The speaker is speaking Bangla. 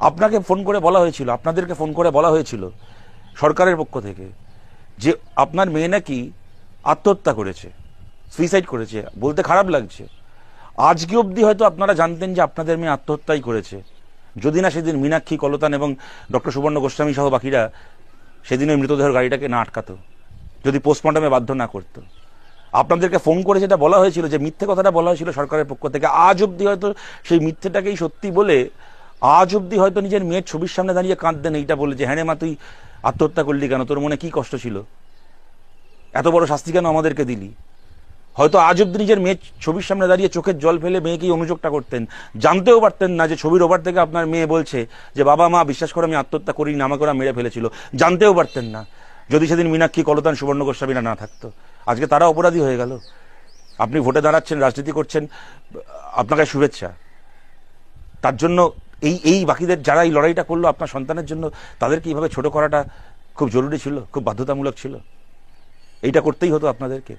আপনাকে ফোন করে বলা হয়েছিল, আপনাদেরকে ফোন করে বলা হয়েছিল সরকারের পক্ষ থেকে যে আপনার মেয়ে নাকি আত্মহত্যা করেছে, সুইসাইড করেছে। বলতে খারাপ লাগছে, আজকে অবধি হয়তো আপনারা জানতেন যে আপনাদের মেয়ে আত্মহত্যাই করেছে, যদি না সেদিন মীনাক্ষী কলতান এবং ডক্টর সুবর্ণ গোস্বামী সহ বাকিরা সেদিন ওই মৃতদেহের গাড়িটাকে না আটকাতো, যদি পোস্টমর্টমে বাধ্য না করতো। আপনাদেরকে ফোন করে যেটা বলা হয়েছিল, যে মিথ্যে কথাটা বলা হয়েছিল সরকারের পক্ষ থেকে, আজ অবধি হয়তো সেই মিথ্যেটাকেই সত্যি বলে আজ অবধি হয়তো নিজের মেয়ের ছবির সামনে দাঁড়িয়ে কাঁদতেন এইটা বলে যে হ্যাঁ রে মা, তুই আত্মহত্যা করলি কেন, তোর মনে কি কষ্ট ছিল, এত বড় শাস্তি কেন আমাদেরকে দিলি। হয়তো আজ অব্দি নিজের মেয়ের ছবির সামনে দাঁড়িয়ে চোখের জল ফেলে মেয়েকেই অনুযোগটা করতেন, জানতেও পারতেন না যে ছবির ওভার থেকে আপনার মেয়ে বলছে যে বাবা মা বিশ্বাস করে আমি আত্মহত্যা করিনি, আমাকে ওরা মেরে ফেলেছিল, জানতেও পারতেন না যদি সেদিন মীনাক্ষী কলতান সুবর্ণ গোস্বামীরা না থাকতো। আজকে তারা অপরাধী হয়ে গেল। আপনি ভোটে দাঁড়াচ্ছেন, রাজনীতি করছেন, আপনাকে শুভেচ্ছা। তার জন্য এই বাকিদের যারা এই লড়াইটা করলো আপনার সন্তানের জন্য, তাদেরকে এইভাবে ছোট করাটা খুব জরুরি ছিল, খুব বাধ্যতামূলক ছিল, এইটা করতেই হতো আপনাদেরকে।